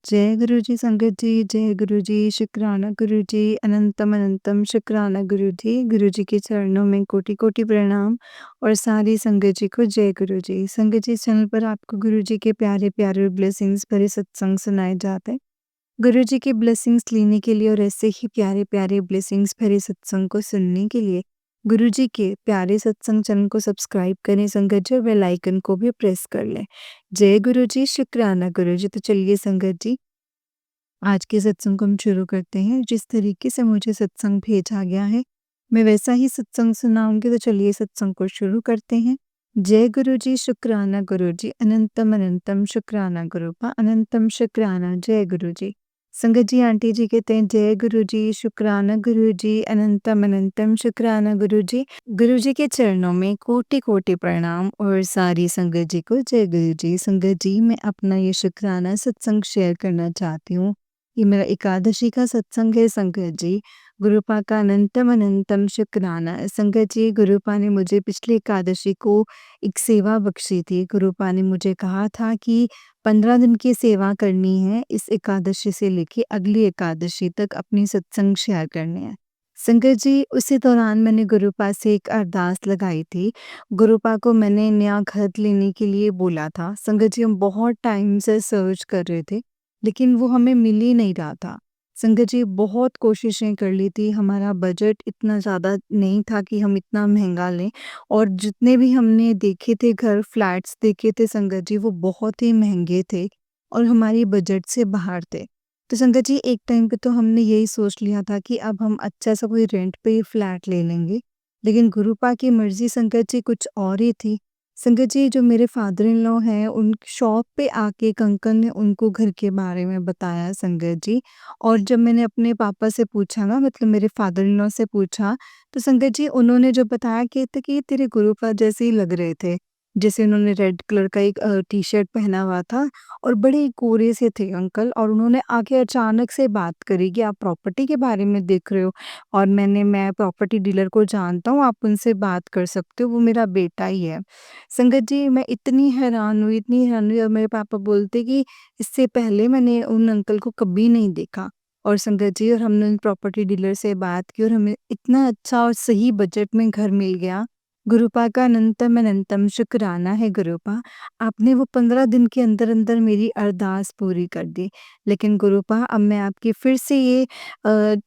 जय गुरु जी संगत जी, जय गुरु जी, शुक्राना गुरु जी, अनंतम अनंतम शुक्राना गुरु जी। गुरु जी के चरणों में कोटि कोटि प्रणाम और सारी संगत जी को जय गुरु जी। संगत जी, इस चैनल पर आपको गुरु जी के प्यारे प्यारे ब्लेसिंग्स भरे सत्संग सुनाए जाते हैं। गुरु जी की ब्लेसिंग्स लेने के लिए और ऐसे ही प्यारे प्यारे ब्लेसिंग्स भरे सत्संग को सुनने के लिए गुरु जी के प्यारे सत्संग चैनल को सब्सक्राइब करें संगत जी, और बेल आइकन को भी प्रेस कर लें। जय गुरु जी, शुक्राना गुरु जी। तो चलिए संगत जी, आज के सत्संग को हम शुरू करते हैं। जिस तरीके से मुझे सत्संग भेजा गया है, मैं वैसा ही सत्संग सुनाऊंगी। तो चलिए सत्संग को शुरू करते हैं। जय गुरु जी, शुक्राना गुरु जी, अनंतम अनंतम शुक्राना गुरुपा, अनंतम शुक्राना। जय गुरु जी। संगत जी, आंटी जी कहते हैं जय गुरु जी, शुक्राना गुरु जी, अनंतम अनंतम शुक्राना गुरु जी। गुरु जी के चरणों में कोटि कोटि प्रणाम और सारी संगत जी को जय गुरु जी। संगत जी, मैं अपना ये शुक्राना सत्संग शेयर करना चाहती हूँ। ये मेरा एकादशी का सत्संग है संगत जी। गुरुपा का अनंतम अनंतम शुक्राना। संगत जी, गुरुपा ने मुझे पिछली एकादशी को एक सेवा बख्शी थी। गुरुपा ने मुझे कहा था कि 15 दिन की सेवा करनी है, इस एकादशी से लेके अगली एकादशी तक अपनी सत्संग शेयर करने हैं। संगत जी, उसी दौरान मैंने गुरुपा से एक अरदास लगाई थी। गुरुपा को मैंने नया घर लेने के लिए बोला था। संगत जी, हम बहुत टाइम से सर्च कर रहे थे, लेकिन वो हमें मिल ही नहीं रहा था। संगत जी, बहुत कोशिशें कर ली थी, हमारा बजट इतना ज़्यादा नहीं था कि हम इतना महँगा लें, और जितने भी हमने देखे थे घर, फ्लैट्स देखे थे संगत जी, वो बहुत ही महँगे थे और हमारी बजट से बाहर थे। तो संगत जी, एक टाइम पे तो हमने यही सोच लिया था कि अब हम अच्छा सा कोई रेंट पे ही फ्लैट ले लेंगे। लेकिन गुरुपा की मर्ज़ी संगत जी कुछ और ही थी। संगत जी, जो मेरे फादर इन लॉ हैं, उन शॉप पे आके एक अंकल ने उनको घर के बारे में बताया संगत जी। और जब मैंने अपने पापा से पूछा ना, मतलब मेरे फादर इन लॉ से पूछा, तो संगत जी उन्होंने जो बताया कहते कि ये तेरे गुरुपा जैसे ही लग रहे थे। जैसे उन्होंने रेड कलर का एक टी-शर्ट पहना हुआ था और बड़े गोरे से थे अंकल, और उन्होंने आके अचानक से बात करी कि आप प्रॉपर्टी के बारे में देख रहे हो? और मैं प्रॉपर्टी डीलर को जानता हूँ, आप उनसे बात कर सकते हो, वो मेरा बेटा ही है। संगत जी, मैं इतनी हैरान हुई, और मेरे पापा बोलते कि इससे पहले मैंने उन अंकल को कभी नहीं देखा। और संगत जी, और हमने उन प्रॉपर्टी डीलर से बात की और हमें इतना अच्छा और सही बजट में घर मिल गया। गुरुपा का अनंतम अनंतम शुक्राना है गुरुपा। आपने वो 15 दिन के अंदर-अंदर मेरी अरदास पूरी कर दी। लेकिन गुरुपा, अब मैं आपकी फिर से ये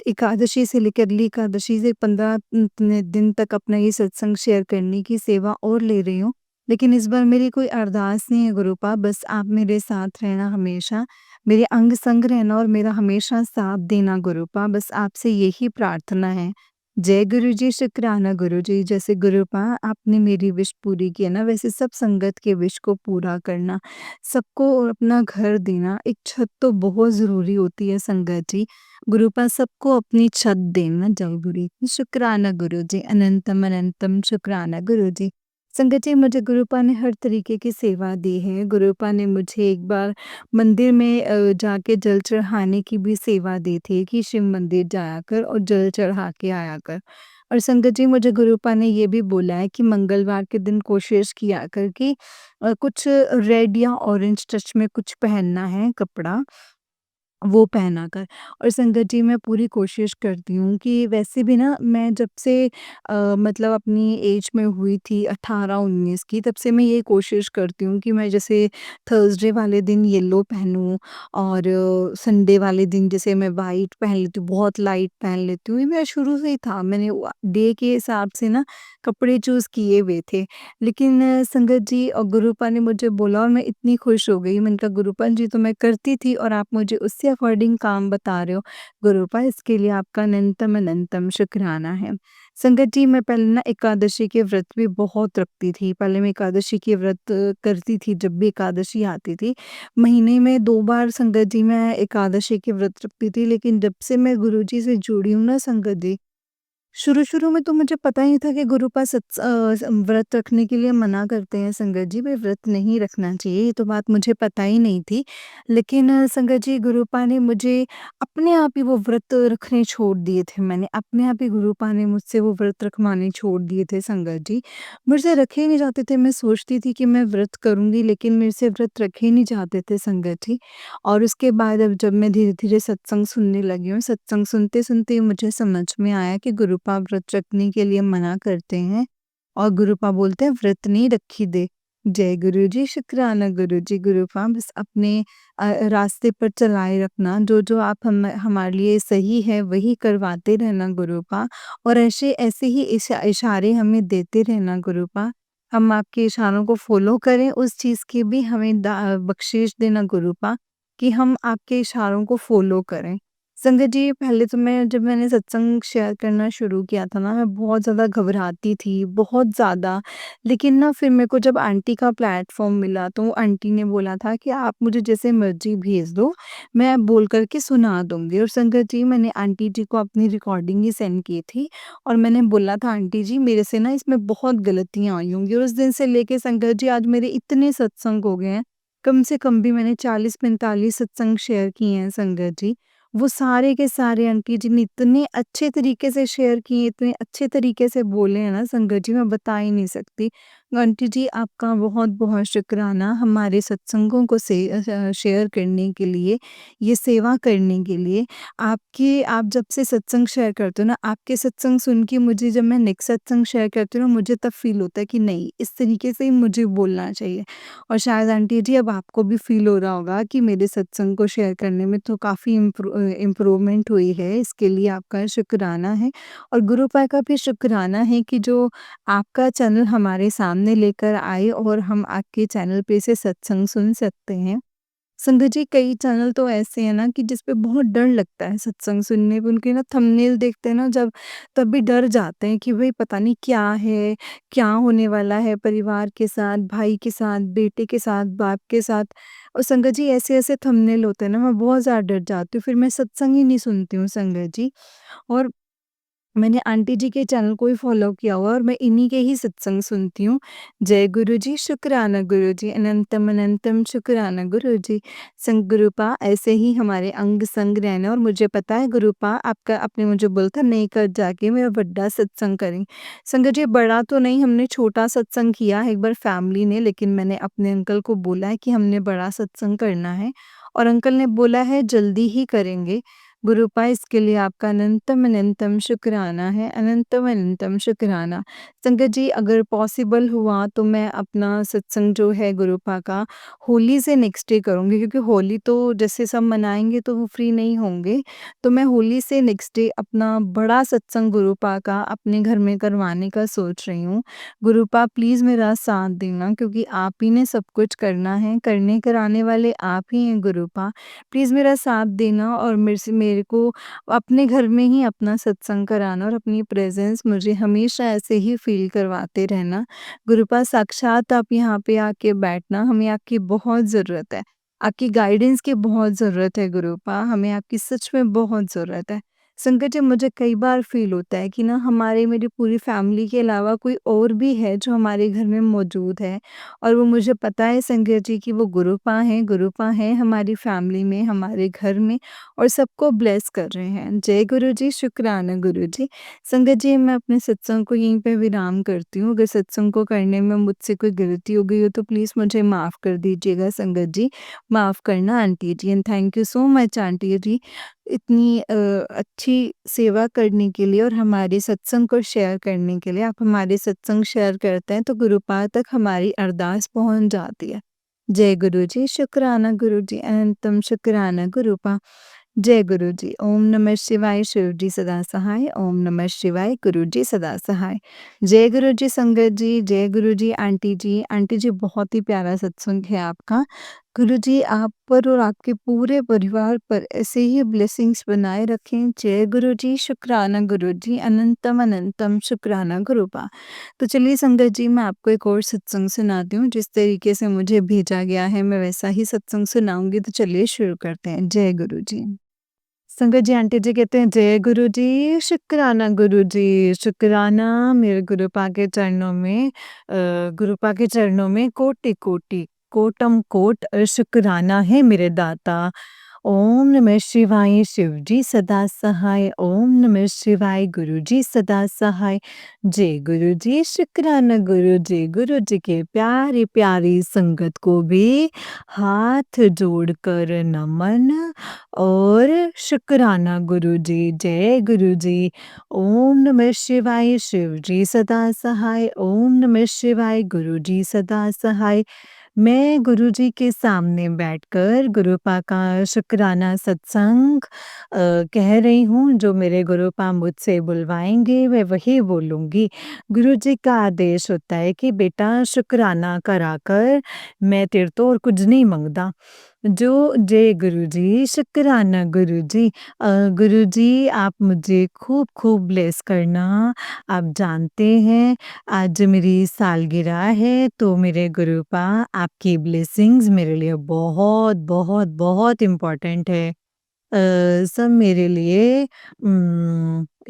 एकादशी से लेकर अगली एकादशी से 15 दिन तक अपना ये सत्संग शेयर करने की सेवा और ले रही हूँ। लेकिन इस बार मेरी कोई अरदास नहीं है गुरुपा, बस आप मेरे साथ रहना हमेशा, मेरे अंग-संग रहना और मेरा हमेशा साथ देना गुरुपा, बस आपसे यही प्रार्थना है। जय गुरु जी, शुक्राना गुरु जी। जैसे गुरुपा आपने मेरी विश पूरी की है ना, वैसे सब संगत के विश को पूरा करना, सबको अपना घर देना। एक छत तो बहुत ज़रूरी होती है संगत जी। गुरुपा सबको अपनी छत देना ज़रूरी। शुक्राना गुरु जी, अनंतम अनंतम शुक्राना गुरु जी। संगत जी, मुझे गुरुपा ने हर तरीके की सेवा दी है। गुरुपा ने मुझे एक बार मंदिर में जाके जल चढ़ाने की भी सेवा दी थी कि शिव मंदिर जाया कर और जल चढ़ा के आया कर। और संगत जी, मुझे गुरुपा ने ये भी बोला है कि मंगलवार के दिन कोशिश किया कर कि कुछ रेड या ऑरेंज टच में कुछ पहनना है कपड़ा, वो पहना कर। और संगत जी, मैं पूरी कोशिश करती हूँ कि वैसे भी ना, मैं जब से मतलब अपनी एज में हुई थी 18-19 की, तब से मैं ये कोशिश करती हूँ कि मैं जैसे थर्सडे वाले दिन येलो पहनूँ, और संडे वाले दिन जैसे मैं वाइट पहन लेती हूँ, बहुत लाइट पहन लेती हूँ। ये मेरा शुरू से ही था, मैंने डे के हिसाब से ना कपड़े चूज़ किए हुए थे। लेकिन संगत जी, गुरुपा ने मुझे बोला और मैं इतनी खुश हो गई। मैंने कहा गुरुपा जी, तो मैं करती थी और आप मुझे उससे अकॉर्डिंग काम बता रहे हो। गुरुपा, इसके लिए आपका अनंतम अनंतम शुक्राना है। संगत जी, मैं पहले ना एकादशी के व्रत भी बहुत रखती थी। पहले मैं एकादशी के व्रत करती थी, जब भी एकादशी आती थी। महीने में 2 बार संगत जी मैं एकादशी के व्रत रखती थी। लेकिन जब से मैं गुरुजी से जुड़ी हूँ ना संगत जी, शुरू-शुरू में तो मुझे पता ही नहीं था कि गुरुपा व्रत रखने के लिए मना करते हैं संगत जी, भई व्रत नहीं रखना चाहिए, ये तो बात मुझे पता ही नहीं थी। लेकिन संगत जी गुरुपा ने मुझे अपने आप ही वो व्रत रखने छोड़ दिए थे मैंने, अपने आप ही गुरुपा ने मुझसे वो व्रत रखवाने छोड़ दिए थे संगत जी। मुझसे रखे ही नहीं जाते थे, मैं सोचती थी कि मैं व्रत करूँगी लेकिन मेरे से व्रत रखे ही नहीं जाते थे संगत जी। और उसके बाद अब जब मैं धीरे-धीरे सत्संग सुनने लगी हूँ, सत्संग सुनते-सुनते मुझे समझ में आया कि गुरुपा व्रत रखने के लिए मना करते हैं और गुरुपा बोलते हैं व्रत नहीं रखी दे। जय गुरु जी, शुक्राना गुरु जी, गुरुपा बस अपने रास्ते पर चलाए रखना, जो-जो आप हमारे लिए सही है वही करवाते रहना गुरुपा और ऐसे ऐसे ही इशारे हमें देते रहना गुरुपा। हम आपके इशारों को फ़ॉलो करें, उस चीज़ की भी हमें बख्शीश देना गुरुपा। कि हम आपके इशारों को फ़ॉलो करें। संगत जी, पहले तो जब मैंने सत्संग शेयर करना शुरू किया था ना, मैं बहुत ज़्यादा घबराती थी, बहुत ज़्यादा। लेकिन ना फिर मेरे को जब आंटी का प्लेटफ़ॉर्म मिला, तो आंटी ने बोला था कि आप मुझे जैसे मर्ज़ी भेज दो, मैं बोल कर के सुना दूँगी। और संगत जी, मैंने आंटी जी को अपनी रिकॉर्डिंग ही सेंड की थी और मैंने बोला था, आंटी जी मेरे से ना इसमें बहुत गलतियाँ आई होंगी और उस दिन से लेके संगत जी आज मेरे इतने सत्संग हो गए हैं, कम से कम भी मैंने 40-45 सत्संग शेयर किए हैं संगत जी। वो सारे के सारे आंटी जी ने इतने अच्छे तरीके से शेयर किए, इतने अच्छे तरीके से बोले हैं ना संगत जी, मैं बता ही नहीं सकती। आंटी जी आपका बहुत-बहुत शुक्राना हमारे सत्संगों को शेयर करने के लिए, ये सेवा करने के लिए। आप जब से सत्संग शेयर करते हो ना, आपके सत्संग सुन के मुझे जब मैं नेक्स्ट सत्संग शेयर करती हूँ ना, मुझे तब फ़ील होता है कि नहीं, इस तरीके से ही मुझे बोलना चाहिए। और शायद आंटी जी अब आपको भी फ़ील हो रहा होगा कि मेरे सत्संग को शेयर करने में तो काफ़ी इम्प्रूवमेंट हुई है, इसके लिए आपका शुक्राना है। और गुरुपा का भी शुक्राना है कि जो आपका चैनल हमारे सामने लेकर आए और हम आपके चैनल पे से सत्संग सुन सकते हैं। संगत जी, कई चैनल तो ऐसे हैं ना कि जिस पे बहुत डर लगता है सत्संग सुनने पे, उनके ना थंबनेल देखते हैं ना जब, तब भी डर जाते हैं कि भई पता नहीं क्या है, क्या होने वाला है परिवार के साथ, भाई के साथ, बेटे के साथ, बाप के साथ। और संगत जी ऐसे-ऐसे थंबनेल होते हैं ना, मैं बहुत ज़्यादा डर जाती हूँ, फिर मैं सत्संग ही नहीं सुनती हूँ संगत जी। और मैंने आंटी जी के चैनल को ही फ़ॉलो किया हुआ है और मैं इन्हीं के ही सत्संग सुनती हूँ। जय गुरु जी, शुक्राना गुरु जी, अनंतम अनंतम शुक्राना गुरु जी। संग गुरुपा ऐसे ही हमारे अंग संग रहना। और मुझे पता है गुरुपा आपका, आपने मुझे बोला था नहीं कर जाके मेरा बड़ा सत्संग करें। संगत जी बड़ा तो नहीं, हमने छोटा सत्संग किया है एक बार फैमिली ने, लेकिन मैंने अपने अंकल को बोला है कि हमने बड़ा सत्संग करना है और अंकल ने बोला है जल्दी ही करेंगे। गुरुपा इसके लिए आपका अनंतम अनंतम शुक्राना है, अनंतम अनंतम शुक्राना। संगत जी अगर पॉसिबल हुआ तो मैं अपना सत्संग जो है गुरुपा का होली से नेक्स्ट डे करूँगी, क्योंकि होली तो जैसे सब मनाएँगे तो वो फ्री नहीं होंगे। तो मैं होली से नेक्स्ट डे अपना बड़ा सत्संग गुरुपा का अपने घर में करवाने का सोच रही हूँ। गुरुपा प्लीज़ मेरा साथ देना, क्योंकि आप ही ने सब कुछ करना है, करने कराने वाले आप ही हैं गुरुपा। प्लीज़ मेरा साथ देना और मेरे को अपने घर में ही अपना सत्संग कराना और अपनी प्रेज़ेंस मुझे हमेशा ऐसे ही फ़ील करवाते रहना। गुरुपा साक्षात आप यहाँ पे आके बैठना, हमें आपकी बहुत ज़रूरत है। आपकी गाइडेंस की बहुत ज़रूरत है गुरुपा, हमें आपकी सच में बहुत ज़रूरत है। संकट जी मुझे कई बार फ़ील होता है कि ना हमारे मेरी पूरी फ़ैमिली के अलावा कोई और भी है जो हमारे घर में मौजूद है। और वो मुझे पता है संजय जी कि वो गुरुपा हैं हमारी फैमिली में, हमारे घर में और सबको ब्लेस कर रहे हैं। जय गुरु जी, शुक्राना गुरु जी। संगत जी मैं अपने सत्संग को यहीं पे विराम करती हूँ। अगर सत्संग को करने में मुझसे कोई गलती हो गई हो तो प्लीज़ मुझे माफ़ कर दीजिएगा संगत जी। माफ़ करना आंटी जी, and thank you so much auntie जी। इतनी अच्छी सेवा करने के लिए और हमारे सत्संग को शेयर करने के लिए। आप हमारे सत्संग शेयर करते हैं तो गुरुपाद तक हमारी अरदास पहुँच जाती है। जय गुरु जी, शुक्राना गुरु जी, अनंतम शुक्राना गुरुपा। जय गुरु जी। ओम नमः शिवाय, शिव जी सदा सहाय। ओम नमः शिवाय, गुरु जी सदा सहाय। जय गुरु जी संगत जी, जय गुरु जी आंटी जी। आंटी जी बहुत ही प्यारा सत्संग है आपका। गुरु जी आप पर और आपके पूरे परिवार पर ऐसे ही ब्लेसिंग्स बनाए रखें। जय गुरु जी, शुक्राना गुरु जी, अनंतम अनंतम शुक्राना गुरुपा। तो चलिए संगत जी मैं आपको एक और सत्संग सुनाती हूँ, जिस तरीके से मुझे भेजा गया है मैं वैसा ही सत्संग सुनाऊँगी, तो चलिए शुरू करते हैं। जय गुरु जी। संगत जी आंटी जी कहते हैं जय गुरु जी शुक्राना मेरे गुरुपा के चरणों में गुरुपा के चरणों में कोटि कोटि कोटम कोट शुक्राना है मेरे दाता। ओम नमः शिवाय शिव जी सदा सहाय। ओम नमः शिवाय गुरु जी सदा सहाय। जय गुरु जी शुक्राना गुरु जी। गुरु जी के प्यारी प्यारी संगत को भी हाथ जोड़कर नमन और शुक्राना गुरु जी। जय गुरु जी। ओम नमः शिवाय शिव जी सदा सहाय। ओम नमः शिवाय गुरु जी सदा सहाय। मैं गुरुजी के सामने बैठकर गुरुपा का शुक्राना सत्संग कह रही हूँ। जो मेरे गुरुपा मुझसे बुलवाएंगे मैं वही बोलूँगी। गुरुजी का आदेश होता है कि बेटा शुक्राना करा कर, मैं तेरे तो और कुछ नहीं मांगता। जो जय गुरुजी शुक्राना गुरुजी। गुरुजी आप मुझे खूब खूब ब्लेस करना। आप जानते हैं आज मेरी सालगिरह है तो मेरे गुरुपा आपकी ब्लेसिंग्स मेरे लिए बहुत बहुत बहुत इम्पोर्टेंट है। सब मेरे लिए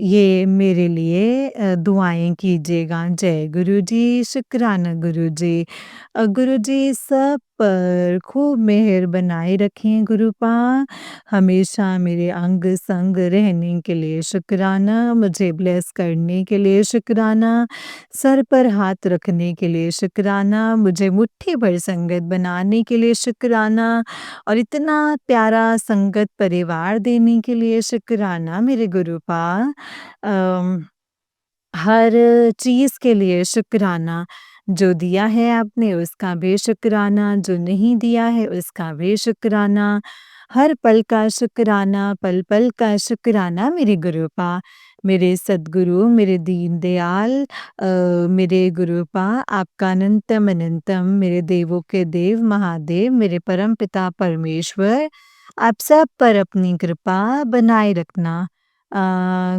ये मेरे लिए दुआएं कीजिएगा। जय गुरु जी शुक्राना गुरु जी। गुरु जी सब पर खूब मेहर बनाए रखें गुरुपा। हमेशा मेरे अंग संग रहने के लिए शुक्राना। मुझे ब्लेस करने के लिए शुक्राना। सर पर हाथ रखने के लिए शुक्राना। मुझे मुट्ठी भर संगत बनाने के लिए शुक्राना। और इतना प्यारा संगत परिवार देने के लिए शुक्राना मेरे गुरुपा। अम, हर चीज़ के लिए शुक्राना। जो दिया है आपने उसका भी शुक्राना, जो नहीं दिया है उसका भी शुक्राना। हर पल का शुक्राना, पल-पल का शुक्राना मेरे गुरुपा। मेरे सद्गुरु, मेरे दीन दयाल मेरे गुरुपा आपका अनंतम अनंतम मेरे देवों के देव महादेव मेरे परमपिता परमेश्वर आप सब पर अपनी कृपा बनाए रखना।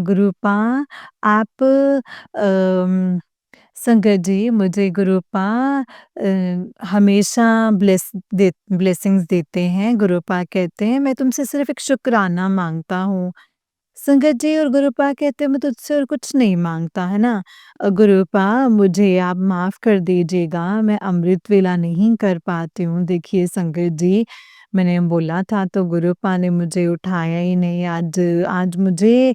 गुरुपा आप संगत जी मुझे गुरुपा हमेशा ब्लेसिंग्स देते हैं। गुरुपा कहते हैं मैं तुमसे सिर्फ एक शुक्राना मांगता हूँ। संगत जी और गुरुपा कहते हैं मैं तुझसे और कुछ नहीं मांगता है ना। गुरुपा मुझे आप माफ़ कर दीजिएगा मैं अमृत वेला नहीं कर पाती हूँ। देखिए संगत जी मैंने बोला था तो गुरुपा ने मुझे उठाया ही नहीं। आज आज मुझे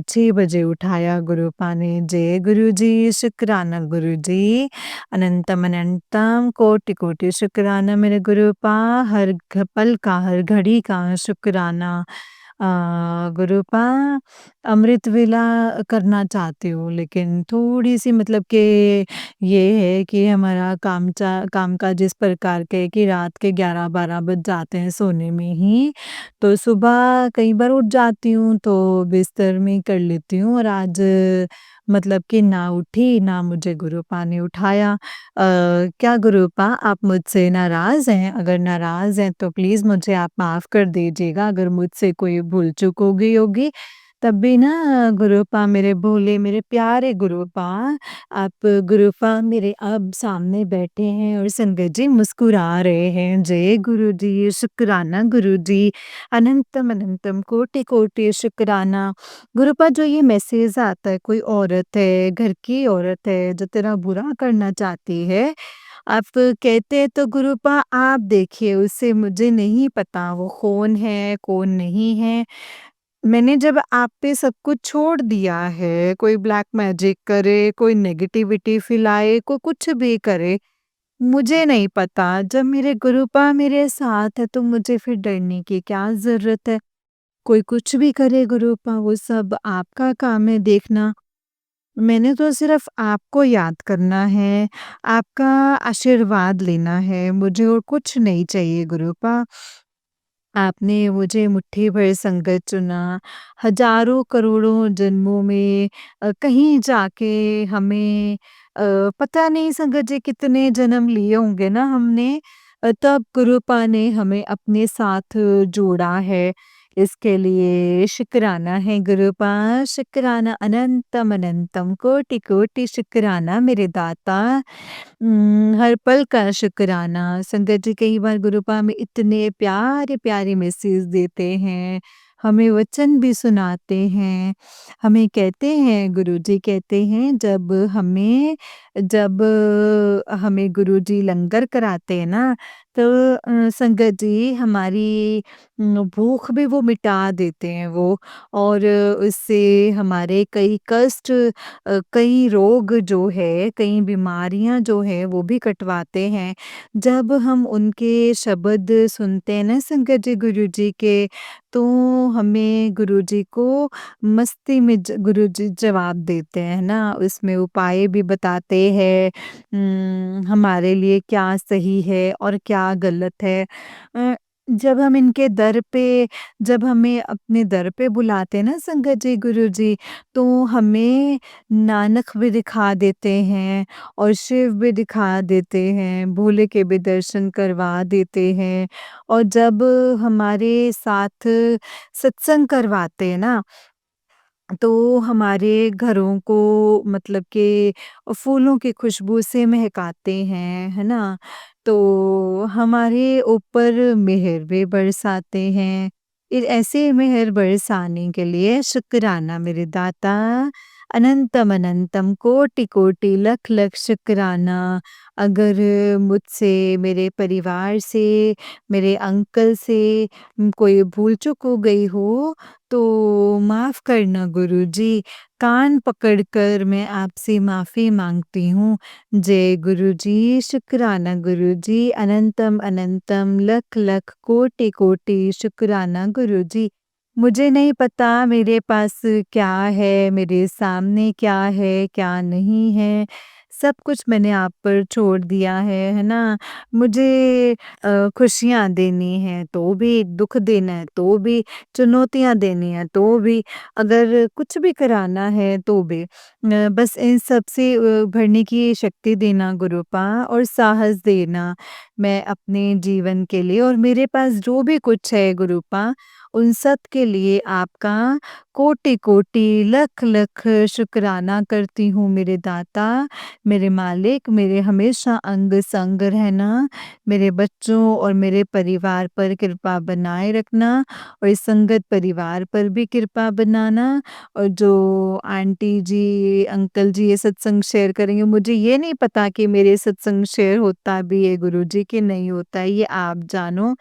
6 बजे उठाया गुरुपा ने। जय गुरु जी शुक्राना गुरु जी। अनंतम अनंतम कोटि कोटि शुक्राना मेरे गुरुपा। हर पल का हर घड़ी का शुक्राना। गुरुपा अमृत वेला करना चाहती हूँ लेकिन थोड़ी-सी मतलब कि ये है कि हमारा कामकाज इस प्रकार का है कि रात के 11-12 बज जाते हैं सोने में ही। तो सुबह कई बार उठ जाती हूँ तो बिस्तर में कर लेती हूँ और आज मतलब कि ना उठी, ना मुझे गुरुपा ने उठाया। क्या गुरुपा आप मुझसे नाराज़ हैं? अगर नाराज़ हैं तो प्लीज़ मुझे आप माफ़ कर दीजिएगा। अगर मुझसे कोई भूल-चूक हो गई होगी तब भी ना गुरुपा मेरे भोले मेरे प्यारे गुरुपा आप गुरुपा मेरे अब सामने बैठे हैं और संगत जी मुस्कुरा रहे हैं। जय गुरु जी शुक्राना गुरु जी। अनंतम अनंतम कोटि कोटि शुक्राना। गुरुपा जो ये मैसेज आता है कोई औरत है, घर की औरत है जो तेरा बुरा करना चाहती है, आप कहते हैं तो गुरुपा आप देखिए उसे मुझे नहीं पता वो कौन है, कौन नहीं है। मैंने जब आप पे सब कुछ छोड़ दिया है, कोई ब्लैक मैजिक करे, कोई नेगेटिविटी फैलाए, कोई कुछ भी करे, मुझे नहीं पता। जब मेरे गुरुपा मेरे साथ है तो मुझे फिर डरने की क्या ज़रूरत है? कोई कुछ भी करे गुरुपा वो सब आपका काम है देखना। मैंने तो सिर्फ़ आपको याद करना है, आपका आशीर्वाद लेना है, मुझे और कुछ नहीं चाहिए गुरुपा। आपने मुझे मुट्ठी भर संगत चुना, हज़ारों करोड़ों जन्मों में कहीं जाके हमें पता नहीं संगत जी कितने जन्म लिए होंगे ना हमने तब गुरुपा ने हमें अपने साथ जोड़ा है। इसके लिए शुक्राना है गुरुपा, शुक्राना अनंतम अनंतम कोटि कोटि शुक्राना मेरे दाता। हर पल का शुक्राना। संगत जी कई बार गुरुपा में इतने प्यारे-प्यारे मैसेज देते हैं। हमें वचन भी सुनाते हैं। हमें कहते हैं गुरुजी कहते हैं जब हमें गुरुजी लंगर कराते हैं ना तो संगत जी हमारी भूख भी वो मिटा देते हैं वो और उससे हमारे कई कष्ट कई रोग जो है, कई बीमारियाँ जो है वो भी कटवाते हैं। जब हम उनके शब्द सुनते हैं ना संगत जी गुरुजी के, तो हमें गुरुजी को मस्ती में गुरुजी जवाब देते हैं ना, उसमें उपाय भी बताते हैं हमारे लिए क्या सही है और क्या गलत है। अ, जब हम इनके दर पे जब हमें अपने दर पे बुलाते हैं ना संगत जी गुरुजी, तो हमें नानक भी दिखा देते हैं और शिव भी दिखा देते हैं, भोले के भी दर्शन करवा देते हैं और जब हमारे साथ सत्संग करवाते हैं ना, तो हमारे घरों को मतलब कि फूलों की खुशबू से महकाते हैं, है ना? तो हमारे ऊपर मेहर भी बरसाते हैं। ऐसे मेहर बरसाने के लिए शुक्राना मेरे दाता, अनंतम अनंतम कोटि कोटि लख लख शुक्राना। अगर मुझसे, मेरे परिवार से, मेरे अंकल से कोई भूल-चूक हो गई हो तो माफ़ करना गुरुजी, कान पकड़कर मैं आपसे माफ़ी माँगती हूँ। जय गुरुजी, शुक्राना गुरुजी, अनंतम अनंतम लख लख कोटि कोटि शुक्राना गुरुजी। मुझे नहीं पता मेरे पास क्या है, मेरे सामने क्या है, क्या नहीं है, सब कुछ मैंने आप पर छोड़ दिया है ना? मुझे खुशियाँ देनी हैं तो भी, दुःख देना है तो भी, चुनौतियाँ देनी हैं तो भी, अगर कुछ भी कराना है तो भी। बस इन सब से भरने की शक्ति देना गुरुपा और साहस देना मैं अपने जीवन के लिए और मेरे पास जो भी कुछ है गुरुपा, उन सब के लिए आपका कोटि-कोटि, लख-लख शुक्राना करती हूँ मेरे दाता, मेरे मालिक, मेरे हमेशा अंग-संग रहना, मेरे बच्चों और मेरे परिवार पर कृपा बनाए रखना और इस संगत परिवार पर भी कृपा बनाना और जो आंटी जी, अंकल जी ये सत्संग शेयर करेंगे, मुझे ये नहीं पता कि मेरे सत्संग शेयर होता भी है गुरुजी कि नहीं होता है, ये आप जानो।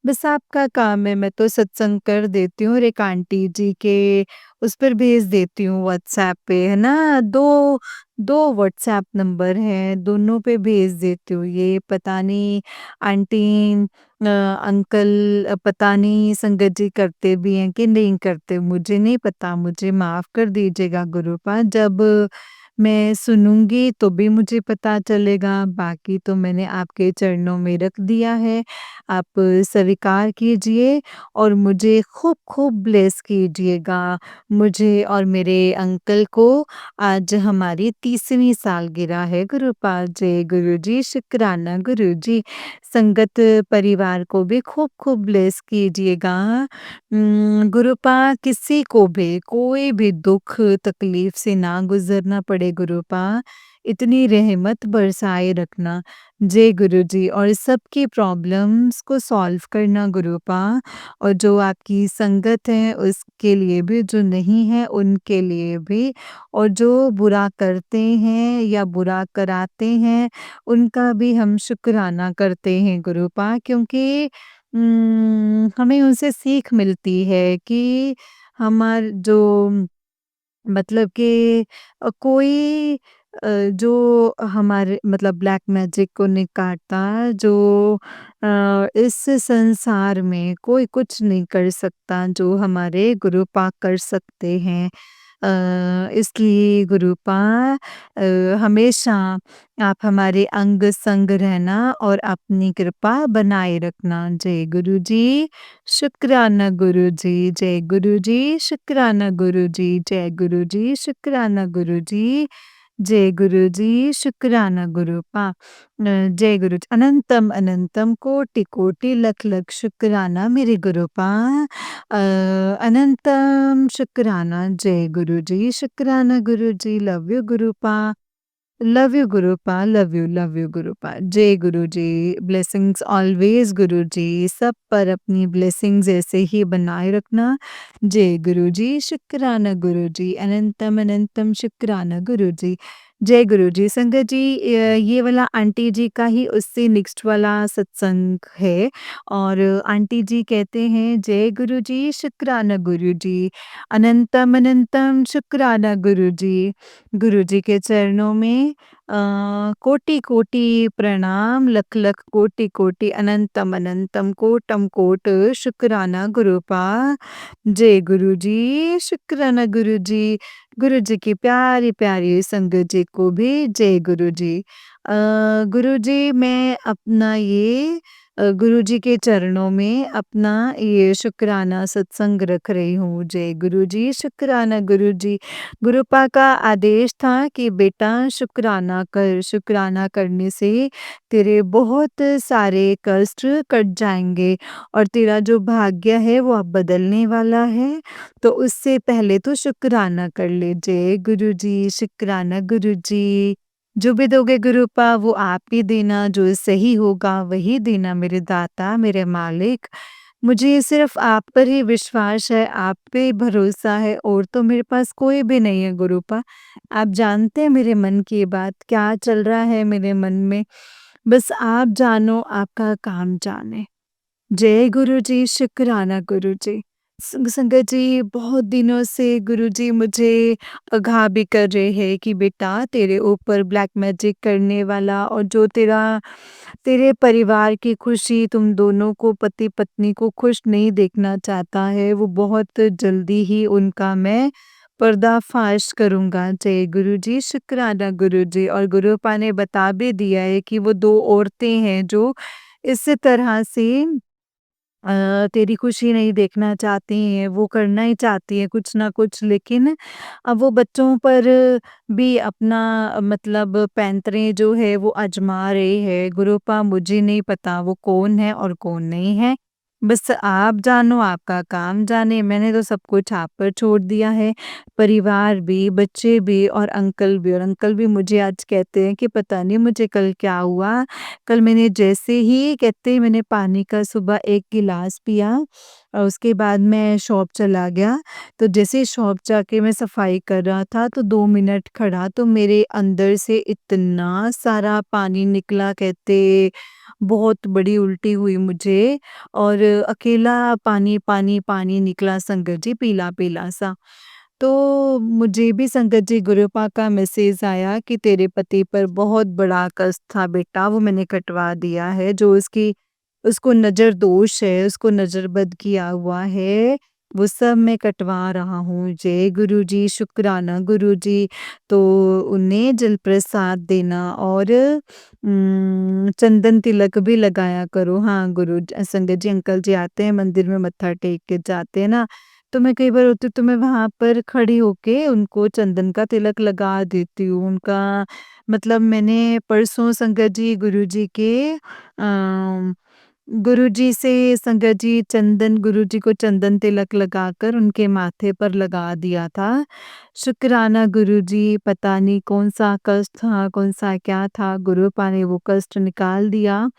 बस आपका काम है, मैं तो सत्संग कर देती हूँ और एक आंटी जी के उस पर भेज देती हूँ व्हाट्सएप पे, है ना? 2 व्हाट्सएप नंबर हैं, दोनों पे भेज देती हूँ। ये पता नहीं आंटी अंकल पता नहीं संगत जी करते भी हैं कि नहीं करते, मुझे नहीं पता, मुझे माफ़ कर दीजिएगा गुरुपा। जब मैं सुनूँगी तो भी मुझे पता चलेगा, बाकी तो मैंने आपके चरणों में रख दिया है। आप स्वीकार कीजिए और मुझे खूब-खूब ब्लेस कीजिएगा। मुझे और मेरे अंकल को आज हमारी 30वीं सालगिरह है गुरुपा। जय गुरुजी, शुक्राना गुरुजी। संगत परिवार को भी खूब-खूब ब्लेस कीजिएगा। गुरुपा किसी को भी कोई भी दुःख तकलीफ से ना गुज़रना पड़े गुरुपा, इतनी रहमत बरसाए रखना। जय गुरुजी और सबकी प्रॉब्लम्स को सॉल्व करना गुरुपा और जो आपकी संगत है उसके लिए भी, जो नहीं है उनके लिए भी और जो बुरा करते हैं या बुरा कराते हैं, उनका भी हम शुक्राना करते हैं गुरुपा क्योंकि हमें उनसे सीख मिलती है कि जो मतलब कि कोई जो हमारे मतलब ब्लैक मैजिक को नहीं काटता, जो इस संसार में कोई कुछ नहीं कर सकता, जो हमारे गुरुपा कर सकते हैं। इसलिए गुरुपा हमेशा आप हमारे अंग-संग रहना और अपनी कृपा बनाए रखना। जय गुरुजी, शुक्राना गुरुजी, जय गुरुजी, शुक्राना गुरुजी, जय गुरुजी, शुक्राना गुरुजी, जय गुरुजी, शुक्राना गुरुपा। जय गुरुजी, अनंतम अनंतम कोटि कोटि लख लख शुक्राना मेरे गुरुपा। अ, अनंतम शुक्राना। जय गुरुजी, शुक्राना गुरुजी, लव यू गुरुपा। लव यू गुरुपा। जय गुरु जी, ब्लेसिंग्स ऑलवेज गुरु जी, सब पर अपनी ब्लेसिंग्स ऐसे ही बनाए रखना। जय गुरु जी, शुक्राना गुरु जी, अनंतम अनंतम शुक्राना गुरु जी। जय गुरु जी। संगत जी, ये वाला आंटी जी का ही उससे नेक्स्ट वाला सत्संग है और आंटी जी कहते हैं, जय गुरु जी, शुक्राना गुरु जी, अनंतम अनंतम शुक्राना गुरु जी। गुरु जी के चरणों में कोटि कोटि प्रणाम, लख लख कोटि कोटि अनंतम अनंतम कोटम कोट शुक्राना गुरुपा। जय गुरु जी, शुक्राना गुरु जी। गुरु जी की प्यारी प्यारी संगत जी को भी जय गुरु जी। गुरु जी, मैं अपना ये गुरु जी के चरणों में अपना ये शुक्राना सत्संग रख रही हूँ। जय गुरु जी, शुक्राना गुरु जी। गुरुपा का आदेश था कि बेटा शुक्राना कर, शुक्राना करने से तेरे बहुत सारे कष्ट कट जाएंगे और तेरा जो भाग्य है वो अब बदलने वाला है। तो उससे पहले तो शुक्राना कर ले। जय गुरु जी, शुक्राना गुरु जी। जो भी दोगे गुरुपा वो आप ही देना, जो सही होगा वही देना मेरे दाता, मेरे मालिक। मुझे सिर्फ आप पर ही विश्वास है, आप पे भरोसा है और तो मेरे पास कोई भी नहीं है गुरुपा। आप जानते हैं मेरे मन की बात, क्या चल रहा है मेरे मन में। बस आप जानो, आपका काम जाने। जय गुरु जी, शुक्राना गुरु जी। संगत जी, बहुत दिनों से गुरु जी मुझे आगाह भी कर रहे हैं कि बेटा तेरे ऊपर ब्लैक मैजिक करने वाला और जो तेरे परिवार की खुशी, तुम दोनों को, पति पत्नी को खुश नहीं देखना चाहता है, वो बहुत जल्दी ही उनका मैं पर्दाफाश करूँगा। जय गुरु जी, शुक्राना गुरु जी। और गुरुपा ने बता भी दिया है कि वो 2 औरतें हैं जो इस तरह से तेरी खुशी नहीं देखना चाहती हैं, वो करना ही चाहती हैं कुछ ना कुछ, लेकिन अब वो बच्चों पर भी अपना मतलब पैंतरे जो है वो आज़मा रहे हैं। गुरुपा मुझे नहीं पता वो कौन है और कौन नहीं है। बस आप जानो, आपका काम जाने, मैंने तो सब कुछ आप पर छोड़ दिया है। परिवार भी, बच्चे भी और अंकल भी। और अंकल भी मुझे आज कहते हैं कि पता नहीं मुझे कल क्या हुआ। कल मैंने जैसे ही कहते ही मैंने पानी का सुबह 1 गिलास पिया और उसके बाद मैं शॉप चला गया। तो जैसे ही शॉप जाके मैं सफाई कर रहा था तो 2 मिनट खड़ा तो मेरे अंदर से इतना सारा पानी निकला, कहते बहुत बड़ी उल्टी हुई मुझे और अकेला पानी, पानी, पानी निकला संगत जी, पीला-पीला सा। तो मुझे भी संगत जी गुरुपा का मैसेज आया कि तेरे पति पर बहुत बड़ा कष्ट था बेटा, वो मैंने कटवा दिया है। जो उसको नज़र दोष है, उसको नज़रबद किया हुआ है, वो सब मैं कटवा रहा हूँ। जय गुरु जी, शुक्राना गुरु जी। तो उन्हें जल प्रसाद देना और चंदन तिलक भी लगाया करो। हाँ गुरु संगत जी, अंकल जी आते हैं मंदिर में मत्था टेक के जाते हैं ना, तो मैं कई बार होती हूँ तो मैं वहाँ पर खड़ी होके उनको चंदन का तिलक लगा देती हूँ। उनका मतलब मैंने परसों संगत जी गुरुजी के गुरुजी से संगत जी चंदन, गुरुजी को चंदन तिलक लगाकर उनके माथे पर लगा दिया था। शुक्राना गुरुजी, पता नहीं कौन-सा कष्ट था, कौन-सा क्या था, गुरुपा ने वो कष्ट निकाल दिया।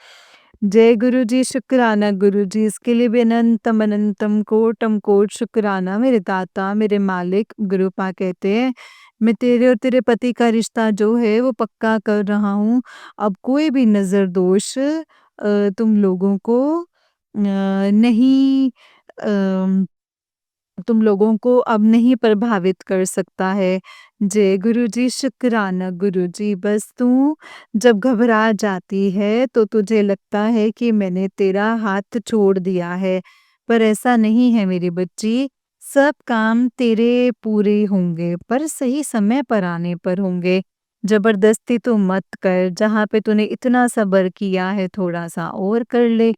जय गुरु जी, शुक्राना गुरु जी। इसके लिए भी अनंतम अनंतम कोटम कोट शुक्राना मेरे दाता, मेरे मालिक। गुरुपा कहते हैं, मैं तेरे और तेरे पति का रिश्ता जो है वो पक्का कर रहा हूँ। अब कोई भी नज़र दोष तुम लोगों को नहीं अ तुम लोगों को अब नहीं प्रभावित कर सकता है। जय गुरु जी, शुक्राना गुरु जी। बस तू जब घबरा जाती है तो तुझे लगता है कि मैंने तेरा हाथ छोड़ दिया है, पर ऐसा नहीं है मेरी बच्ची। सब काम तेरे पूरे होंगे, पर सही समय पर आने पर होंगे। जबरदस्ती तो मत कर, जहाँ पे तूने इतना सब्र किया है थोड़ा-सा और कर ले।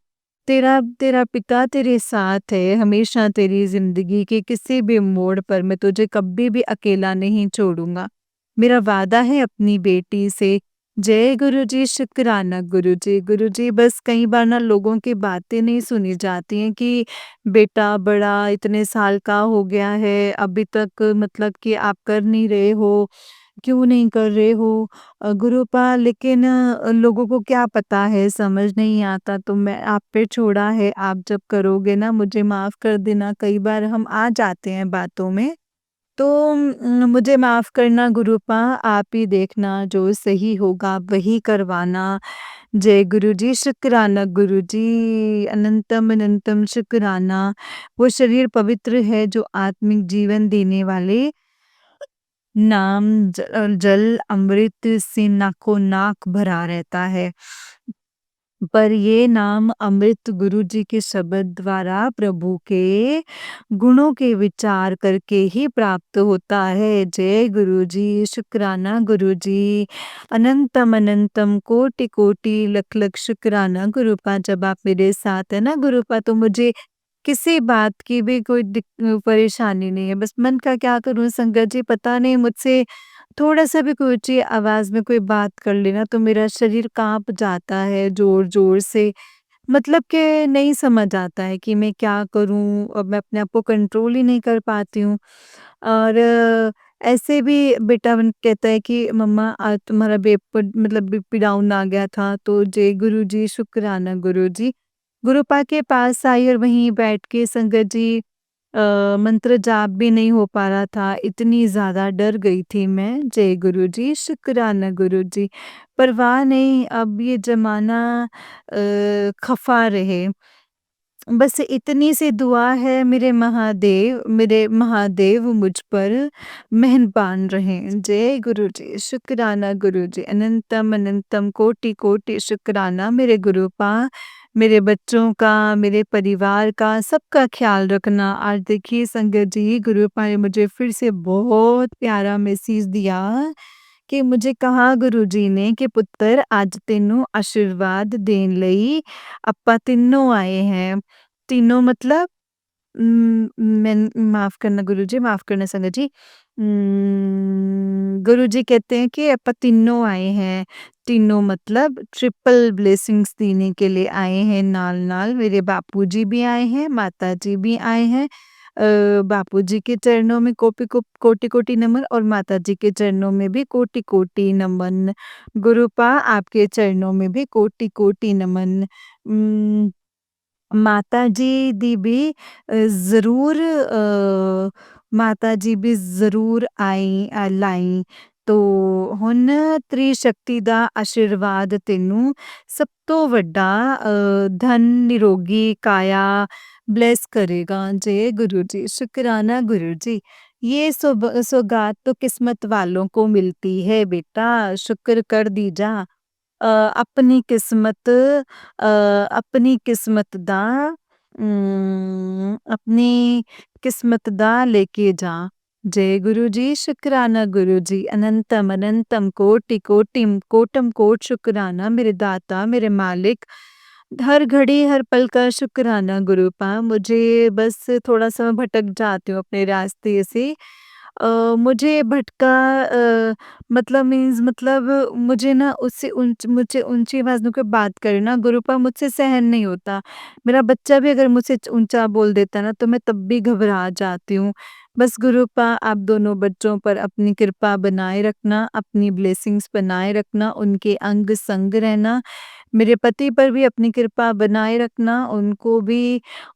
तेरा तेरा पिता तेरे साथ है, हमेशा तेरी ज़िंदगी के किसी भी मोड़ पर मैं तुझे कभी भी अकेला नहीं छोड़ूँगा। मेरा वादा है अपनी बेटी से। जय गुरु जी, शुक्राना गुरु जी। गुरु जी, बस कई बार ना लोगों की बातें नहीं सुनी जाती हैं कि बेटा बड़ा इतने साल का हो गया है, अभी तक मतलब कि आप कर नहीं रहे हो। क्यों नहीं कर रहे हो गुरुपा, लेकिन लोगों को क्या पता है, समझ नहीं आता, तो मैं आप पे छोड़ा है, आप जब करोगे ना मुझे माफ़ कर देना। कई बार हम आ जाते हैं बातों में, तो मुझे माफ़ करना गुरुपा, आप ही देखना जो सही होगा वही करवाना। जय गुरुजी, शुक्राना गुरुजी, अनंतम अनंतम शुक्राना। वो शरीर पवित्र है जो आत्मिक जीवन देने वाले नाम जल अमृत से नाको नाक भरा रहता है। पर ये नाम अमृत गुरु जी के शब्द द्वारा प्रभु के गुणों के विचार करके ही प्राप्त होता है। जय गुरु जी, शुक्राना गुरु जी, अनंतम अनंतम कोटि कोटि लख लख शुक्राना गुरुपा। जब आप मेरे साथ है ना गुरुपा, तो मुझे किसी बात की भी कोई परेशानी नहीं है। बस मन का क्या करूं संगत जी, पता नहीं मुझसे थोड़ा-सा भी कोई ऊँची आवाज़ में कोई बात कर ले ना, तो मेरा शरीर काँप जाता है ज़ोर-ज़ोर से। मतलब कि नहीं समझ आता है कि मैं क्या करूँ? अब मैं अपने आप को कंट्रोल ही नहीं कर पाती हूँ। और ऐसे भी बेटा कहता है कि मम्मा आज तुम्हारा मतलब बीपी डाउन आ गया था, तो जय गुरुजी, शुक्राना गुरुजी। गुरुपा के पास आई और वहीं बैठ के संगत जी मंत्र जाप भी नहीं हो पा रहा था, इतनी ज़्यादा डर गई थी मैं। जय गुरुजी, शुक्राना गुरुजी। परवाह नहीं, अब ये ज़माना खफ़ा रहे। बस इतनी सी दुआ है, मेरे महादेव मुझ पर मेहरबान रहें। जय गुरुजी, शुक्राना गुरुजी, अनंतम अनंतम कोटि कोटि शुक्राना मेरे गुरुपा, मेरे बच्चों का, मेरे परिवार का, सबका ख्याल रखना। आज देखिए संगत जी, गुरुपा ने मुझे फिर से बहुत प्यारा मैसेज दिया कि मुझे कहा गुरुजी ने कि पुत्र आज तेनू आशीर्वाद देन लई ਆਪਾਂ ਤਿੰਨੋਂ आए हैं। तीनों मतलब मैं माफ़ करना गुरुजी, माफ़ करना संगत जी। गुरुजी कहते हैं कि ਆਪਾਂ तीनों आए हैं। तीनों मतलब ट्रिपल ब्लेसिंग्स देने के लिए आए हैं नाल-नाल। मेरे बापूजी भी आए हैं, माताजी भी आए हैं। बापूजी के चरणों में कोटि-कोटि नमन और माताजी के चरणों में भी कोटि-कोटि नमन। गुरुपा आपके चरणों में भी कोटि-कोटि नमन। उम ਮਾਤਾ ਜੀ ਵੀ ਜ਼ਰੂਰ ਮਾਤਾ ਜੀ ਵੀ ਜ਼ਰੂਰ ਲਾਈ। ਤੋ ਹੁਣ ਤ੍ਰਿਸ਼ਕਤੀ ਦਾ ਆਸ਼ੀਰਵਾਦ ਤੈਨੂੰ ਸਭ ਤੋਂ ਵੱਡਾ ਧਨ ਨਿਰੋਗੀ ਕਾਇਆ ब्लेस करेगा। जय गुरु जी, शुक्राना गुरु जी। ये सौगात तो किस्मत वालों को मिलती है बेटा, शुक्र कर दी जा। ਆਪਣੀ ਕਿਸਮਤ ਆਪਣੀ ਕਿਸਮਤ ਦਾ ਆਪਣੀ ਕਿਸਮਤ ਦਾ लेके जा। जय गुरु जी, शुक्राना गुरु जी, अनंतम अनंतम कोटि कोटि कोटम कोट शुक्राना मेरे दाता मेरे मालिक। हर घड़ी हर पल का शुक्राना गुरुपा। मुझे बस थोड़ा सा मैं भटक जाती हूँ अपने रास्ते से। मुझे भटका मतलब मीन्स मतलब मुझे ना उससे मुझे ऊंची आवाज़ में कोई बात करे ना गुरुपा, मुझसे सहन नहीं होता। मेरा बच्चा भी अगर मुझसे ऊंचा बोल देता ना, तो मैं तब भी घबरा जाती हूँ। बस गुरुपा आप दोनों बच्चों पर अपनी कृपा बनाए रखना, अपनी ब्लेसिंग्स बनाए रखना, उनके अंग संग रहना। मेरे पति पर भी अपनी कृपा बनाए रखना,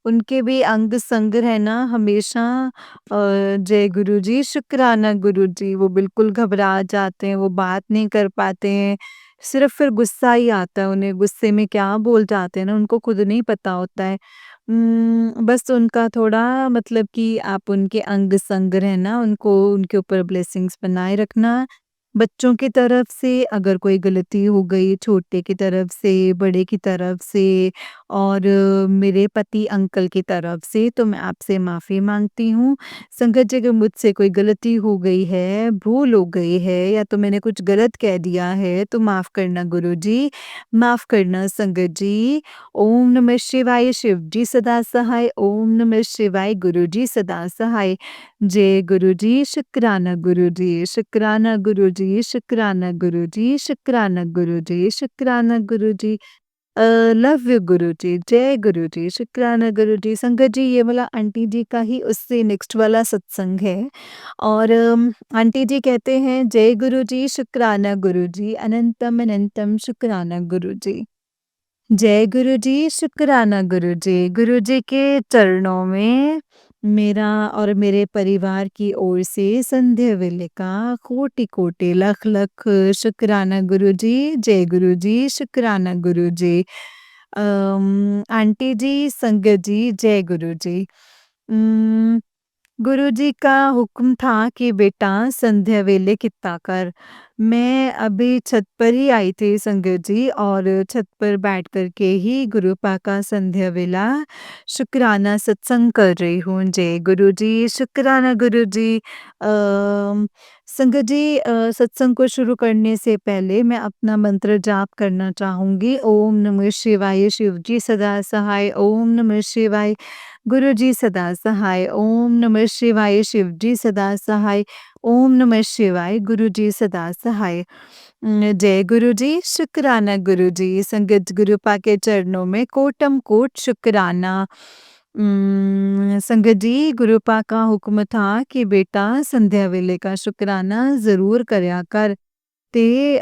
उनके भी अंग संग रहना हमेशा। जय गुरु जी, शुक्राना गुरु जी। वो बिल्कुल घबरा जाते हैं, वो बात नहीं कर पाते हैं, सिर्फ फिर गुस्सा ही आता है उन्हें, गुस्से में क्या बोल जाते हैं ना उनको खुद नहीं पता होता है। बस उनका थोड़ा मतलब कि आप उनके अंग संग रहना, उनको उनके ऊपर ब्लेसिंग्स बनाए रखना। बच्चों की तरफ से अगर कोई गलती हो गई, छोटे की तरफ से, बड़े की तरफ से और मेरे पति अंकल की तरफ से, तो मैं आपसे माफ़ी माँगती हूँ। संगत जी अगर मुझसे कोई गलती हो गई है, भूल हो गई है या तो मैंने कुछ गलत कह दिया है, तो माफ़ करना गुरुजी, माफ़ करना संगत जी। ओम नमः शिवाय, शिव जी सदा सहाय। ओम नमः शिवाय, गुरु जी सदा सहाय। जय गुरु जी, शुक्राना गुरु जी, शुक्राना गुरु जी, शुक्राना गुरु जी, शुक्राना गुरु जी, शुक्राना गुरु जी। लव यू गुरुजी, जय गुरुजी, शुक्राना गुरुजी। संगत जी ये वाला आंटी जी का ही उससे नेक्स्ट वाला सत्संग है। और आंटी जी कहते हैं जय गुरुजी, शुक्राना गुरुजी, अनंतम अनंतम शुक्राना गुरुजी। जय गुरुजी, शुक्राना गुरुजी। गुरुजी के चरणों में मेरा और मेरे परिवार की ओर से संध्या वेले का कोटि-कोटि लख-लख शुक्राना गुरुजी। जय गुरुजी, शुक्राना गुरुजी। आंटी जी, संगत जी, जय गुरुजी। उम गुरुजी का हुक्म था कि बेटा संध्या वेले कित्ता कर। मैं अभी छत पर ही आई थी संगत जी, और छत पर बैठ कर के ही गुरुपा का संध्या वेला शुक्राना सत्संग कर रही हूँ। जय गुरुजी, शुक्राना गुरुजी। संगत जी, सत्संग को शुरू करने से पहले मैं अपना मंत्र जाप करना चाहूँगी। ओम नमः शिवाय, शिव जी सदा सहाय। ओम नमः शिवाय, गुरु जी सदा सहाय। ओम नमः शिवाय, शिव जी सदा सहाय। ओम नमः शिवाय, गुरु जी सदा सहाय। जय गुरु जी, शुक्राना गुरु जी। संगत गुरुपा के चरणों में कोटम कोट शुक्राना। संगत जी, गुरुपा का हुक्म था कि बेटा संध्या वेले का शुक्राना ज़रूर करया कर। ते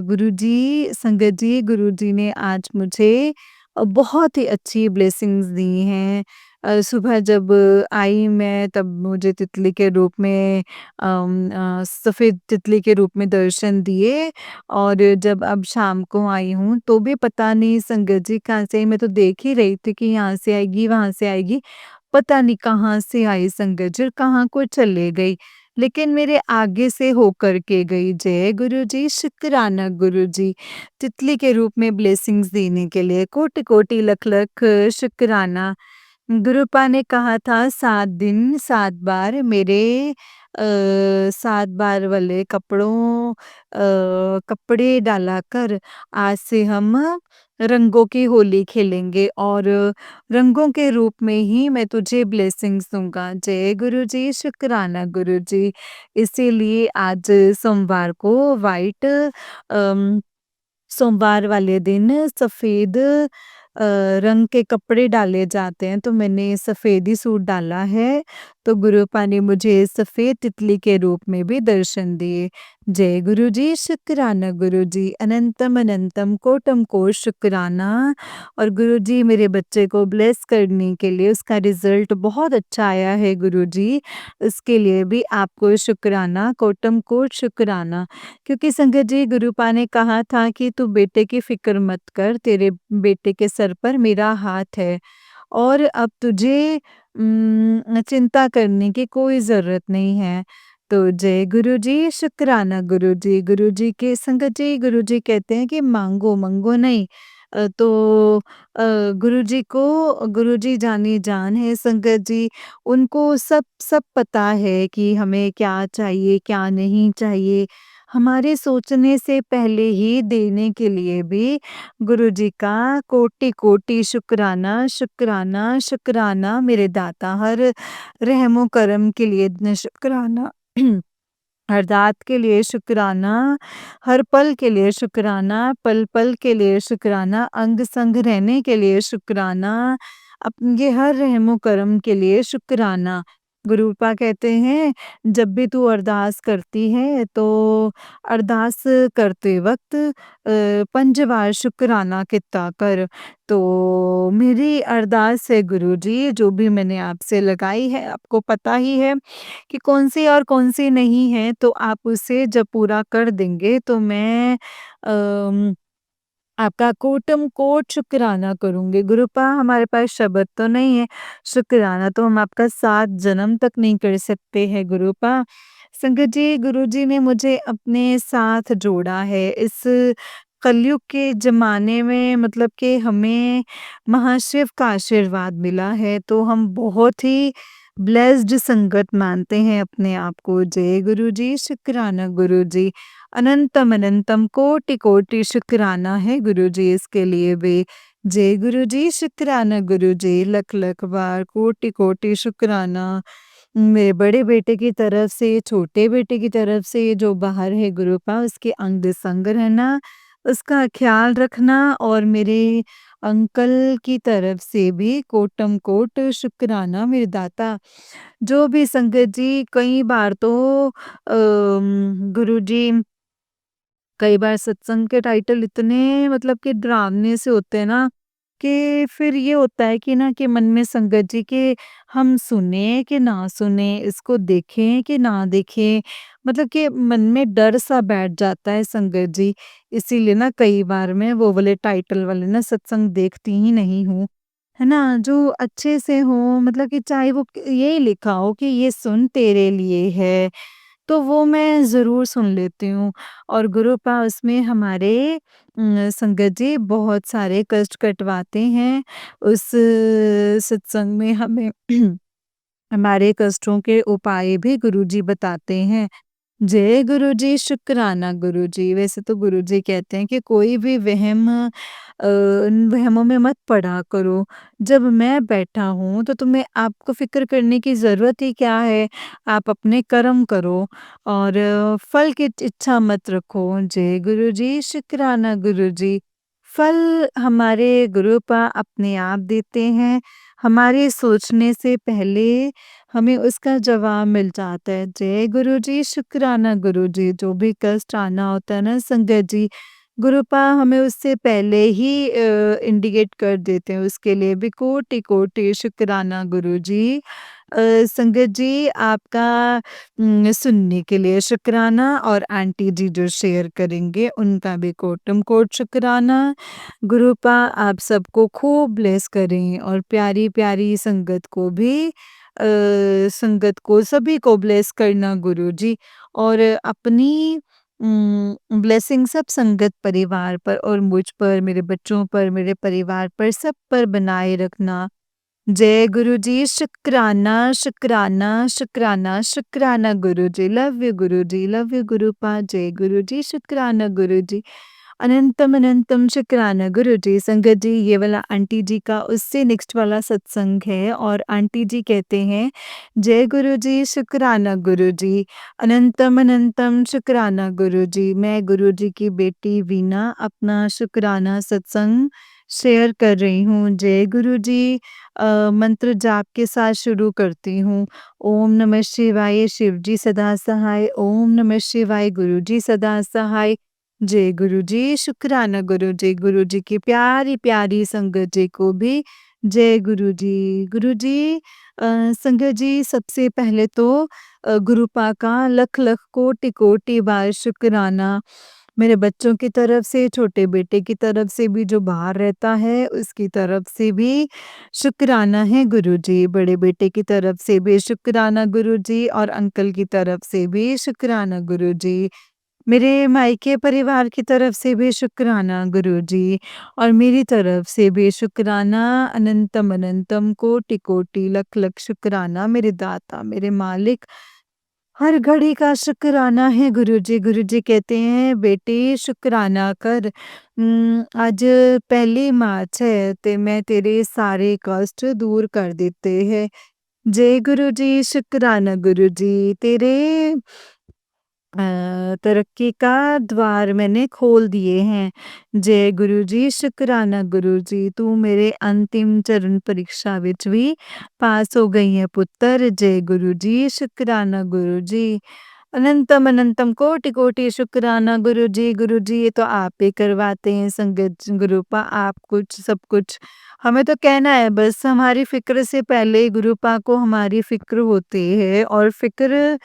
गुरुजी, संगत जी, गुरुजी ने आज मुझे बहुत ही अच्छी ब्लेसिंग्स दी हैं। सुबह जब आई मैं, तब मुझे तितली के रूप में सफ़ेद तितली के रूप में दर्शन दिए, और जब अब शाम को आई हूँ तो भी पता नहीं संगत जी कहाँ से आई। मैं तो देख ही रही थी कि यहाँ से आएगी, वहाँ से आएगी, पता नहीं कहाँ से आई संगत जी और कहाँ को चले गई। लेकिन मेरे आगे से होकर के गई। जय गुरुजी, शुक्राना गुरुजी। तितली के रूप में ब्लेसिंग्स देने के लिए कोटि-कोटि लख-लख शुक्राना। गुरुपा ने कहा था 7 दिन 7 बार मेरे 7 बार वाले कपड़े डाला कर। आज से हम रंगों की होली खेलेंगे, और रंगों के रूप में ही मैं तुझे ब्लेसिंग्स दूँगा। जय गुरुजी, शुक्राना गुरुजी। इसीलिए आज सोमवार को अम सोमवार वाले दिन सफ़ेद रंग के कपड़े डाले जाते हैं, तो मैंने सफ़ेद ही सूट डाला है। तो गुरुपा ने मुझे सफ़ेद तितली के रूप में भी दर्शन दिए। जय गुरुजी, शुक्राना गुरुजी, अनंतम अनंतम कोटम कोटि शुक्राना। और गुरुजी मेरे बच्चे को ब्लेस करने के लिए उसका रिज़ल्ट बहुत अच्छा आया है गुरुजी, उसके लिए भी आपको शुक्राना, कोटम कोटि शुक्राना। क्योंकि संगत जी, गुरुपा ने कहा था कि तू बेटे की फ़िक्र मत कर, तेरे बेटे के सर पर मेरा हाथ है, और अब तुझे चिंता करने की कोई ज़रूरत नहीं है। तो जय गुरुजी, शुक्राना गुरुजी। गुरुजी के संगत जी, गुरुजी कहते हैं कि माँगो, मंगो नहीं। तो गुरुजी को, गुरुजी जानी जान है संगत जी। उनको सब सब पता है कि हमें क्या चाहिए, क्या नहीं चाहिए। हमारे सोचने से पहले ही देने के लिए भी गुरुजी का कोटि-कोटि शुक्राना, शुक्राना, शुक्राना। मेरे दाता हर रहमो करम के लिए शुक्राना। हर दात के लिए शुक्राना, हर पल के लिए शुक्राना, पल-पल के लिए शुक्राना, अंग-संग रहने के लिए शुक्राना, ये हर रहमो करम के लिए शुक्राना। गुरुपा कहते हैं, जब भी तू अरदास करती है तो अरदास करते वक़्त 5 बार शुक्राना कित्ता कर। तो मेरी अरदास है गुरुजी, जो भी मैंने आपसे लगाई है, आपको पता ही है कि कौन-सी और कौन-सी नहीं है, तो आप उसे जब पूरा कर देंगे तो मैं अम आपका कोटम कोट शुक्राना करूँगी। गुरुपा, हमारे पास शब्द तो नहीं है, शुक्राना तो हम आपका 7 जन्म तक नहीं कर सकते हैं गुरुपा। संगत जी, गुरुजी ने मुझे अपने साथ जोड़ा है इस कलयुग के ज़माने में, मतलब कि हमें महाशिव का आशीर्वाद मिला है, तो हम बहुत ही ब्लेस्ड संगत मानते हैं अपने आप को। जय गुरुजी, शुक्राना गुरुजी। अनंतम अनंतम कोटि कोटि शुक्राना है गुरुजी इसके लिए भी। जय गुरुजी, शुक्राना गुरुजी, लख लख बार कोटि कोटि शुक्राना। मेरे बड़े बेटे की तरफ से, छोटे बेटे की तरफ से, जो बाहर है गुरुपा, उसके अंग संग रहना, उसका ख़्याल रखना और मेरे अंकल की तरफ से भी कोटम कोट शुक्राना मेरे दाता। जो भी संगत जी कई बार तो गुरुजी कई बार सत्संग के टाइटल इतने मतलब कि डरावने से होते हैं ना कि फिर ये होता है कि ना कि मन में संगत जी के हम सुने कि ना सुने, इसको देखें कि ना देखें, मतलब कि मन में डर सा बैठ जाता है संगत जी। इसीलिए ना कई बार मैं वो वाले टाइटल वाले ना सत्संग देखती ही नहीं हूँ, है ना? जो अच्छे से हो, मतलब कि चाहे वो यही लिखा हो कि ये सुन तेरे लिए है, तो वो मैं ज़रूर सुन लेती हूँ। और गुरुपा उसमें हमारे संगत जी बहुत सारे कष्ट कटवाते हैं। उस सत्संग में हमें हमारे कष्टों के उपाय भी गुरुजी बताते हैं। जय गुरुजी, शुक्राना गुरुजी। वैसे तो गुरुजी कहते हैं कि कोई भी वहम उन वहमों में मत पड़ा करो। जब मैं बैठा हूँ तो तुम्हें आपको फ़िक्र करने की ज़रूरत ही क्या है? आप अपने कर्म करो और फल की इच्छा मत रखो। जय गुरुजी, शुक्राना गुरुजी। फल हमारे गुरुपा अपने आप देते हैं। हमारे सोचने से पहले हमें उसका जवाब मिल जाता है। जय गुरुजी, शुक्राना गुरुजी। जो भी कष्ट आना होता है ना संगत जी, गुरुपा हमें उससे पहले ही इंडिकेट कर देते हैं, उसके लिए भी कोटि-कोटि शुक्राना गुरुजी। संगत जी आपका सुनने के लिए शुक्राना और आंटी जी जो शेयर करेंगे उनका भी कोटम-कोट शुक्राना। गुरुपा आप सबको खूब ब्लेस करें और प्यारी-प्यारी संगत को भी संगत को सभी को ब्लेस करना गुरुजी और अपनी ब्लेसिंग सब संगत परिवार पर और मुझ पर, मेरे बच्चों पर, मेरे परिवार पर, सब पर बनाए रखना। जय गुरुजी, शुक्राना, शुक्राना, शुक्राना, शुक्राना गुरुजी, लव यू गुरुपा, जय गुरुजी, शुक्राना गुरुजी। अनंतम अनंतम शुक्राना गुरुजी। संगत जी ये वाला आंटी जी का उससे नेक्स्ट वाला सत्संग है और आंटी जी कहते हैं जय गुरुजी, शुक्राना गुरुजी, अनंतम अनंतम शुक्राना गुरुजी। मैं गुरुजी की बेटी वीना अपना शुक्राना सत्संग शेयर कर रही हूँ। जय गुरुजी। मंत्र जाप के साथ शुरू करती हूँ। ओम नमः शिवाय, शिव जी सदा सहाय। ओम नमः शिवाय, गुरु जी सदा सहाय। जय गुरु जी, शुक्राना गुरु जी। गुरु जी की प्यारी-प्यारी संगत जी को भी जय गुरु जी। गुरु जी संगत जी सबसे पहले तो गुरुपा का लख-लख कोटि-कोटि बार शुक्राना। मेरे बच्चों की तरफ से, छोटे बेटे की तरफ से भी जो बाहर रहता है उसकी तरफ से भी शुक्राना है गुरुजी। बड़े बेटे की तरफ से भी शुक्राना गुरुजी और अंकल की तरफ से भी शुक्राना गुरुजी। मेरे मायके परिवार की तरफ से भी शुक्राना गुरुजी और मेरी तरफ से भी शुक्राना अनंतम अनंतम कोटि कोटि लख लख शुक्राना मेरे दाता मेरे मालिक हर घड़ी का शुक्राना है गुरुजी। गुरुजी कहते हैं बेटे शुक्राना कर। आज पहली मार्च है ते मैं तेरे सारे कष्ट दूर कर देते हैं। जय गुरुजी, शुक्राना गुरुजी। तेरे तरक्की का द्वार मैंने खोल दिए हैं। जय गुरुजी, शुक्राना गुरुजी। तू मेरे अंतिम चरण परीक्षा विच भी पास हो गई है पुत्तर। जय गुरुजी, शुक्राना गुरुजी। अनंतम अनंतम कोटि कोटि शुक्राना गुरुजी। गुरुजी ये तो आप ही करवाते हैं संगत गुरुपा आप कुछ सब कुछ हमें तो कहना है बस हमारी फ़िक्र से पहले गुरुपा को हमारी फ़िक्र होती है और फ़िक्र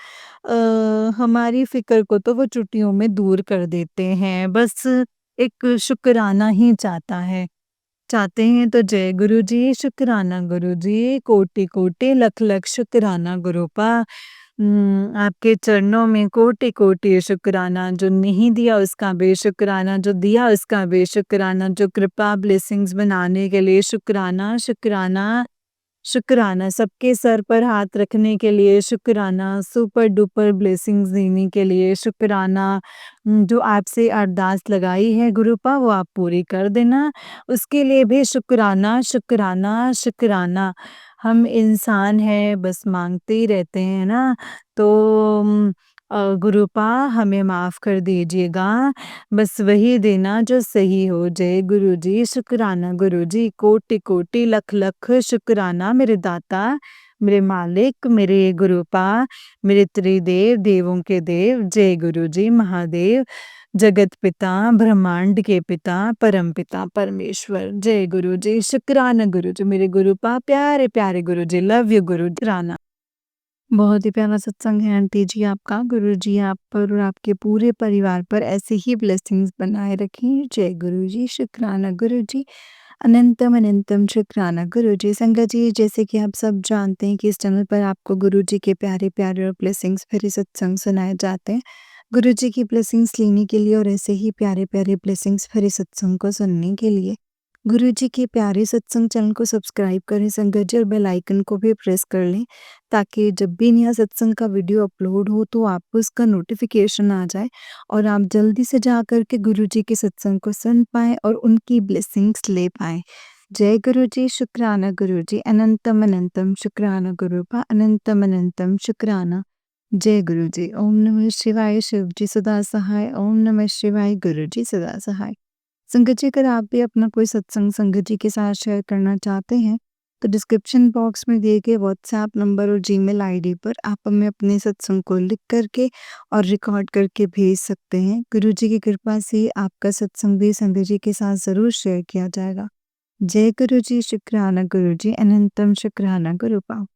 हमारी फ़िक्र को तो वो चुटकियों में दूर कर देते हैं। बस एक शुक्राना ही चाहते हैं तो जय गुरुजी, शुक्राना गुरुजी, कोटि-कोटि लख-लख शुक्राना गुरुपा। आपके चरणों में कोटि-कोटि शुक्राना, जो नहीं दिया उसका भी शुक्राना, जो दिया उसका भी शुक्राना, जो कृपा ब्लेसिंग्स बनाने के लिए शुक्राना, शुक्राना, शुक्राना, सबके सर पर हाथ रखने के लिए शुक्राना, सुपर डुपर ब्लेसिंग्स देने के लिए शुक्राना। जो आपसे अरदास लगाई है गुरुपा वो आप पूरी कर देना, उसके लिए भी शुक्राना, शुक्राना, शुक्राना। हम इंसान हैं बस माँगते ही रहते हैं ना, तो गुरुपा हमें माफ़ कर दीजिएगा, बस वही देना जो सही हो। जय गुरु जी, शुक्राना गुरु जी, कोटि-कोटि लख-लख शुक्राना मेरे दाता, मेरे मालिक, मेरे गुरुपा, मेरे त्रिदेव, देवों के देव। जय गुरु जी महादेव, जगत पिता, ब्रह्मांड के पिता, परम पिता परमेश्वर। जय गुरु जी, शुक्राना गुरु जी, मेरे गुरुपा, प्यारे-प्यारे गुरु जी, लव यू गुरु जी, शुक्राना। बहुत ही प्यारा सत्संग है आंटी जी आपका। गुरु जी आप पर और आपके पूरे परिवार पर ऐसे ही ब्लेसिंग्स बनाए रखें। जय गुरु जी, शुक्राना गुरु जी, अनंतम अनंतम शुक्राना गुरु जी। संगत जी, जैसे कि आप सब जानते हैं कि इस चैनल पर आपको गुरु जी के प्यारे-प्यारे और ब्लेसिंग्स भरे सत्संग सुनाए जाते हैं। गुरु जी की ब्लेसिंग्स लेने के लिए और ऐसे ही प्यारे-प्यारे ब्लेसिंग्स भरे सत्संग को सुनने के लिए गुरु जी के प्यारे सत्संग चैनल को सब्सक्राइब करें संगत जी, और बेल आइकन को भी प्रेस कर लें, ताकि जब भी नया सत्संग का वीडियो अपलोड हो तो आपको उसका नोटिफिकेशन आ जाए और आप जल्दी से जा कर के गुरु जी के सत्संग को सुन पाएँ और उनकी ब्लेसिंग्स ले पाएँ। जय गुरु जी, शुक्राना गुरु जी, अनंतम अनंतम शुक्राना गुरुपा, अनंतम अनंतम शुक्राना। जय गुरु जी। ओम नमः शिवाय, शिव जी सदा सहाय। ओम नमः शिवाय, गुरु जी सदा सहाय। संगत जी, अगर आप भी अपना कोई सत्संग संगत जी के साथ शेयर करना चाहते हैं तो डिस्क्रिप्शन बॉक्स में दिए गए व्हाट्सएप नंबर और जीमेल आईडी पर आप हमें अपने सत्संग को लिख करके और रिकॉर्ड करके भेज सकते हैं। गुरु जी की कृपा से आपका सत्संग भी संगत जी के साथ ज़रूर शेयर किया जाएगा। जय गुरु जी, शुक्राना गुरु जी, अनंतम शुक्राना गुरुपा।